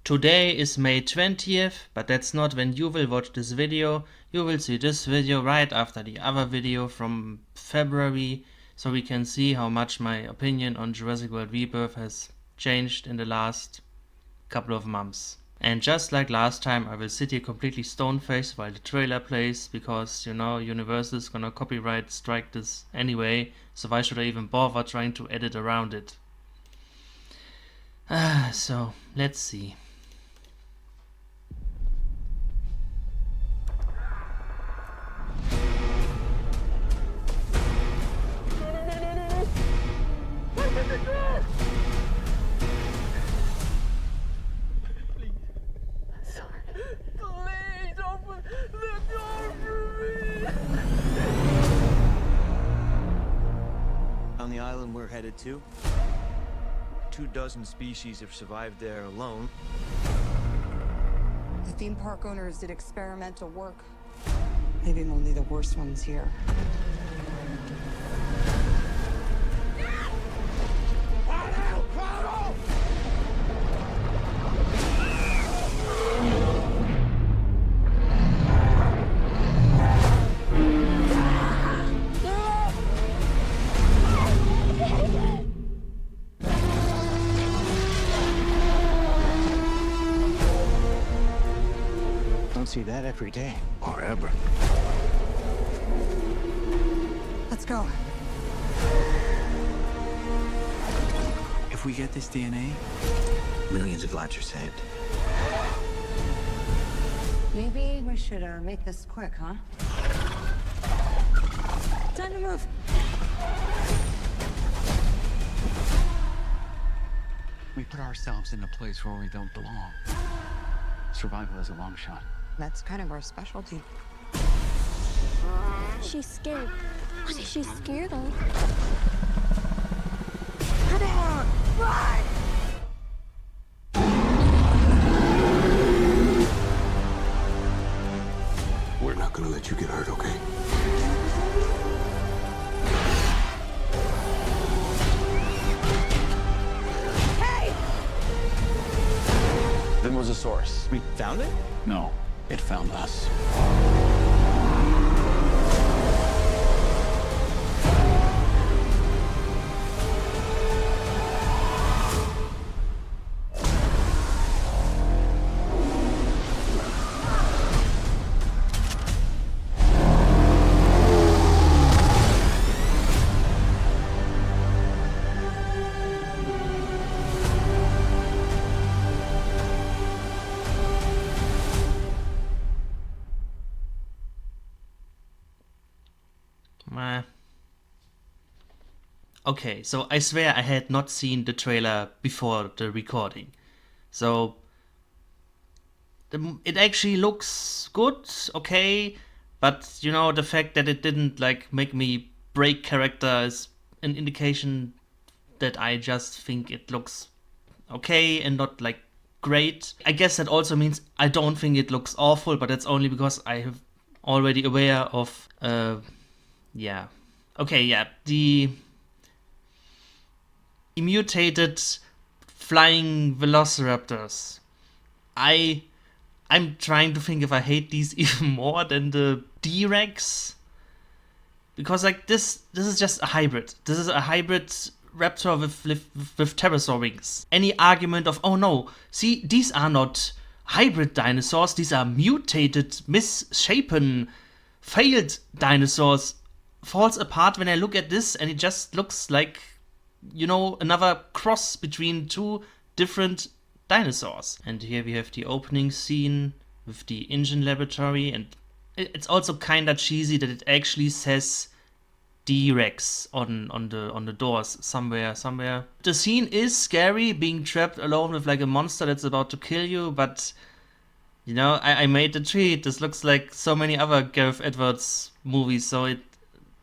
Today is May 20th, but that's not when you will watch this video. You will see this video right after the other video from February, so we can see how much my opinion on Jurassic World Rebirth has changed in the last couple of months. And just like last time, I will sit here completely stone-faced while the trailer plays, because, you know, Universal is gonna copyright strike this anyway, so why should I even bother trying to edit around it? So, let's see. Please open the door for me! On the island we're headed to, 24 species have survived there alone. The theme park owners did experimental work, leaving only the worst ones here. Don't see that every day, or ever. Let's go. If we get this DNA, millions of lives are saved. Maybe we should make this quick, huh? Time to move. We put ourselves in a place where we don't belong. Survival is a long shot. That's kind of our specialty. She's scared. What is she scared of? Come on! Run! We're not gonna let you get hurt, okay? Hey! Then was a source. We found it? No, it found us. Okay, so I swear I had not seen the trailer before the recording. So it actually looks good, okay, but you know, the fact that it didn't like make me break character is an indication that I just think it looks okay and not like great. I guess that also means I don't think it looks awful, but that's only because I have already aware of yeah. Okay, yeah, the mutated flying velociraptors. I'm trying to think if I hate these even more than the D-Rex, because like this is just a hybrid. This is a hybrid raptor with pterosaur wings. Any argument of, oh no, see, these are not hybrid dinosaurs, these are mutated, misshapen, failed dinosaurs, falls apart when I look at this, and it just looks like, you know, another cross between two different dinosaurs. And here we have the opening scene with the engine laboratory, and it's also kinda cheesy that it actually says D-Rex on the doors somewhere. The scene is scary, being trapped alone with like a monster that's about to kill you, but you know, I made the tweet. This looks like so many other Gareth Edwards movies, so it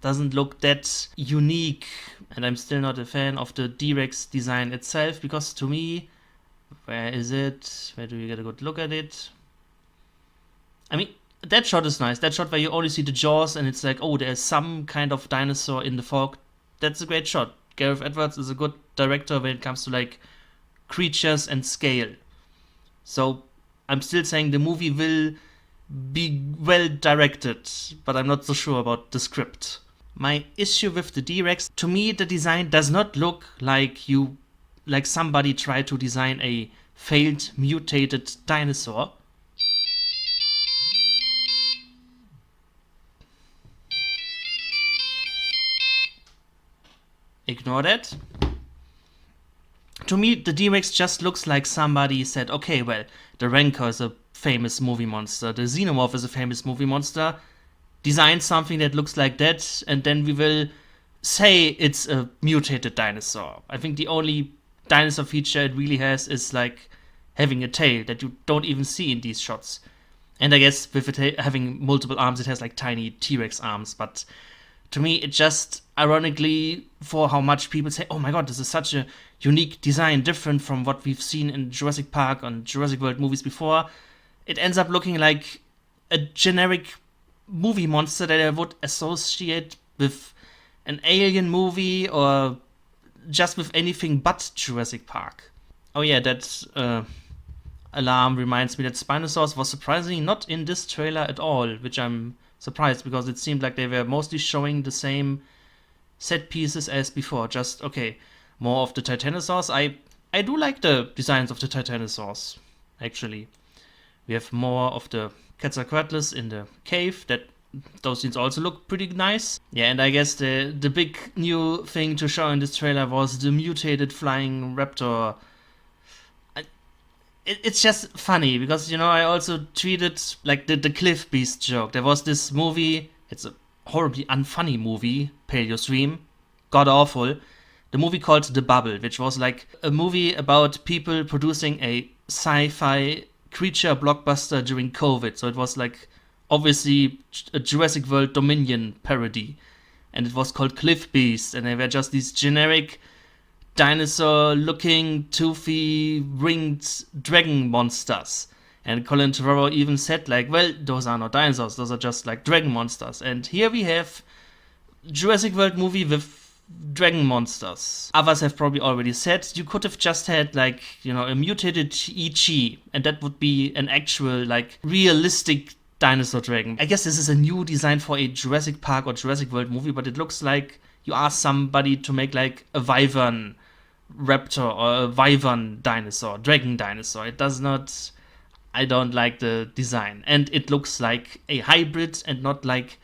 doesn't look that unique. And I'm still not a fan of the D-Rex design itself, because to me, where is it? Where do you get a good look at it? I mean, that shot is nice. That shot where you only see the jaws and it's like, oh, there's some kind of dinosaur in the fog. That's a great shot. Gareth Edwards is a good director when it comes to like creatures and scale. So I'm still saying the movie will be well directed, but I'm not so sure about the script. My issue with the D-Rex, to me the design does not look like somebody tried to design a failed mutated dinosaur. Ignore that. To me, the D-Rex just looks like somebody said, okay, well, the Rancor is a famous movie monster, the Xenomorph is a famous movie monster, design something that looks like that, and then we will say it's a mutated dinosaur. I think the only dinosaur feature it really has is like having a tail that you don't even see in these shots. And I guess with it having multiple arms, it has like tiny T-Rex arms, but to me, it just, ironically, for how much people say, oh my god, this is such a unique design, different from what we've seen in Jurassic Park and Jurassic World movies before, it ends up looking like a generic movie monster that I would associate with an alien movie or just with anything but Jurassic Park. Oh yeah, that alarm reminds me that Spinosaurus was surprisingly not in this trailer at all, which I'm surprised because it seemed like they were mostly showing the same set pieces as before. Just, okay, more of the Titanosaurs. I do like the designs of the Titanosaurs, actually. We have more of the Quetzalcoatlus in the cave. Those scenes also look pretty nice. Yeah, and I guess the big new thing to show in this trailer was the mutated flying raptor. It's just funny because, you know, I also treated like the Cliff Beast joke. There was this movie, it's a horribly unfunny movie, Paleo Stream, god awful. The movie called The Bubble, which was like a movie about people producing a sci-fi creature blockbuster during COVID. So it was like obviously a Jurassic World Dominion parody. And it was called Cliff Beast, and they were just these generic dinosaur-looking, toothy, ringed dragon monsters. And Colin Trevorrow even said, like, well, those are not dinosaurs, those are just, like, dragon monsters. And here we have Jurassic World movie with dragon monsters. Others have probably already said, you could have just had, like, you know, a mutated EG, and that would be an actual, like, realistic dinosaur dragon. I guess this is a new design for a Jurassic Park or Jurassic World movie, but it looks like you ask somebody to make, like, a wyvern raptor or a wyvern dinosaur, dragon dinosaur. It does not, I don't like the design, and it looks like a hybrid and not like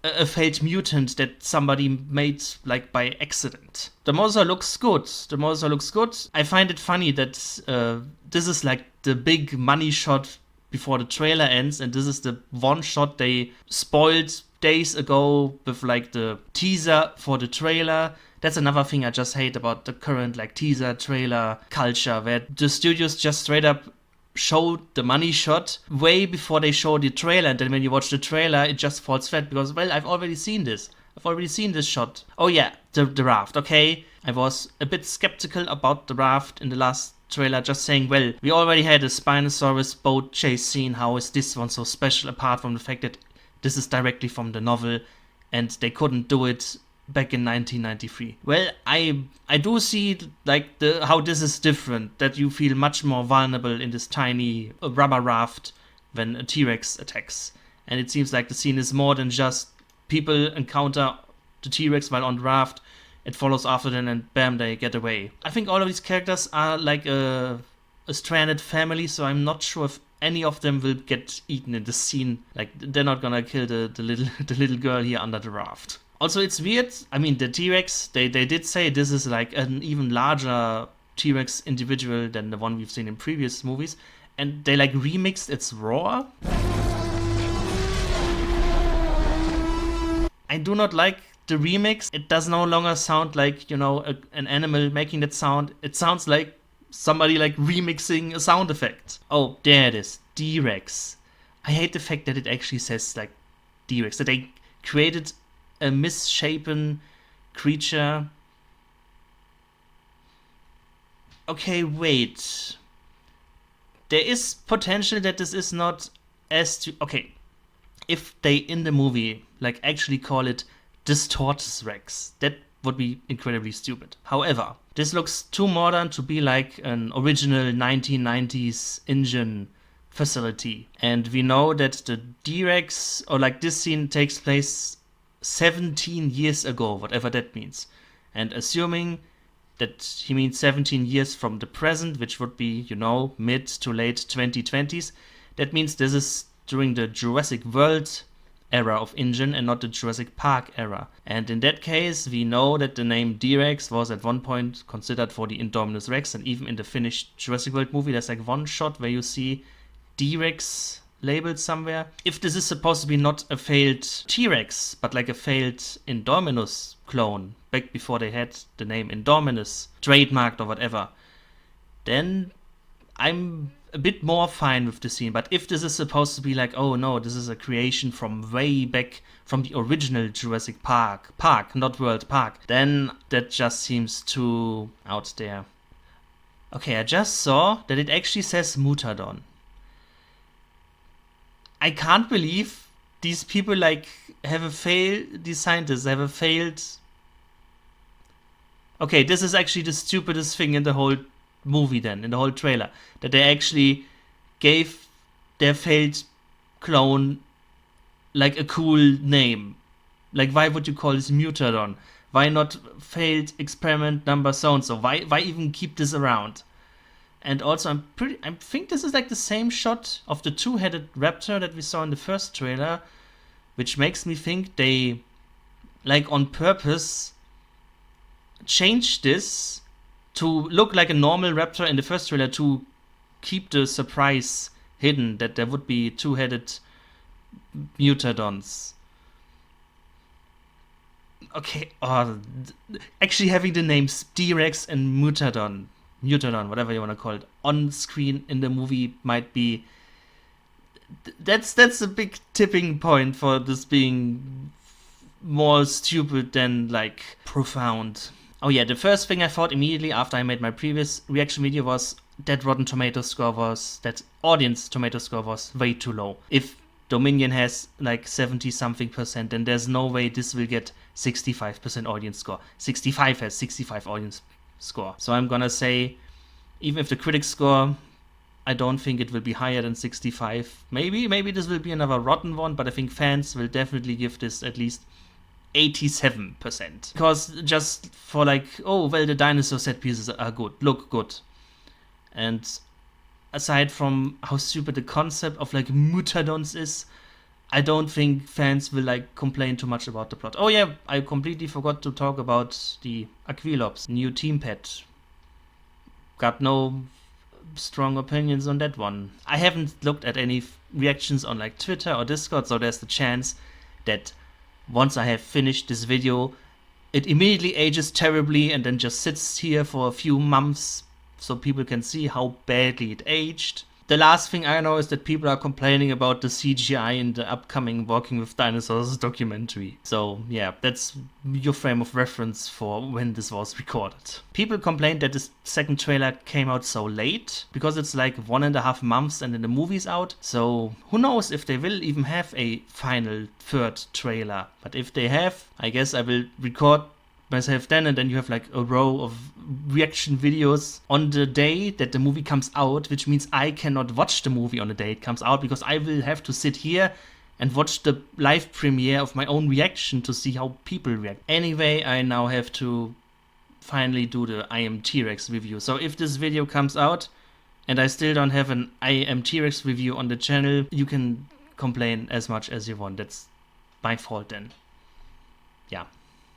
a failed mutant that somebody made like by accident. The motor looks good. I find it funny that this is like the big money shot before the trailer ends, and this is the one shot they spoiled days ago with like the teaser for the trailer. That's another thing I just hate about the current like teaser trailer culture, where the studios just straight up show the money shot way before they show the trailer, and then when you watch the trailer it just falls flat because, well, I've already seen this shot. Oh yeah, the raft. Okay, I was a bit skeptical about the raft in the last trailer, just saying, well, we already had a Spinosaurus boat chase scene, how is this one so special apart from the fact that this is directly from the novel and they couldn't do it back in 1993. Well, I do see like how this is different, that you feel much more vulnerable in this tiny rubber raft when a T-Rex attacks. And it seems like the scene is more than just people encounter the T-Rex while on the raft, it follows after them and bam, they get away. I think all of these characters are like a stranded family, so I'm not sure if any of them will get eaten in this scene. Like, they're not gonna kill the little girl here under the raft. Also, it's weird. I mean, the T-Rex, they did say this is like an even larger T-Rex individual than the one we've seen in previous movies. And they like remixed its roar. I do not like the remix. It does no longer sound like, you know, an animal making that sound. It sounds like somebody like remixing a sound effect. Oh, there it is. D-Rex. I hate the fact that it actually says like D-Rex. That they created a misshapen creature. Okay, wait. There is potential that this is not as... Okay, if they in the movie like actually call it Distortus Rex, that would be incredibly stupid. However, This looks too modern to be like an original 1990s engine facility. And we know that the D-Rex, or like this scene takes place 17 years ago, whatever that means. And assuming that he means 17 years from the present, which would be, you know, mid to late 2020s, that means this is during the Jurassic World era of engine and not the Jurassic Park era. And in that case, we know that the name D-Rex was at one point considered for the Indominus Rex, and even in the finished Jurassic World movie, there's like one shot where you see D-Rex labeled somewhere. If this is supposed to be not a failed T-Rex, but like a failed Indominus clone, back before they had the name Indominus trademarked or whatever, then I'm a bit more fine with the scene. But if this is supposed to be like, oh no, this is a creation from way back from the original Jurassic Park, not World Park, then that just seems too out there. Okay, I just saw that it actually says Mutadon. I can't believe these people like these scientists have a failed. Okay, this is actually the stupidest thing in the whole movie then, in the whole trailer, that they actually gave their failed clone like a cool name. Like, why would you call this Mutadon? Why not failed experiment number so and so? Why even keep this around? And also I think this is like the same shot of the two-headed raptor that we saw in the first trailer, which makes me think they like on purpose changed this to look like a normal raptor in the first trailer to keep the surprise hidden that there would be two-headed Mutadons. Okay, actually having the names D-Rex and Mutadon, whatever you want to call it, on screen in the movie might be... That's a big tipping point for this being more stupid than, like, profound. Oh yeah, the first thing I thought immediately after I made my previous reaction video was that audience tomato score was way too low. If Dominion has like 70-something%, then there's no way this will get 65% audience score. 65 has 65 audience score. So I'm gonna say, even if the critics score, I don't think it will be higher than 65. Maybe this will be another rotten one, but I think fans will definitely give this at least 87%. Because just for like, oh, well, the dinosaur set pieces are good, look good. And aside from how stupid the concept of like Mutadons is, I don't think fans will like complain too much about the plot. Oh yeah, I completely forgot to talk about the Aquilops, new team pet. Got no strong opinions on that one. I haven't looked at any reactions on like Twitter or Discord, so there's the chance that once I have finished this video, it immediately ages terribly and then just sits here for a few months so people can see how badly it aged. The last thing I know is that people are complaining about the CGI in the upcoming Walking with Dinosaurs documentary. So yeah, that's your frame of reference for when this was recorded. People complained that this second trailer came out so late, because it's like 1.5 months and then the movie's out. So who knows if they will even have a final third trailer. But if they have, I guess I will record myself then, and then you have like a row of reaction videos on the day that the movie comes out, which means I cannot watch the movie on the day it comes out, because I will have to sit here and watch the live premiere of my own reaction to see how people react. Anyway, I now have to finally do the I Am T-Rex review. So if this video comes out and I still don't have an I Am T-Rex review on the channel, you can complain as much as you want. That's my fault then. Yeah.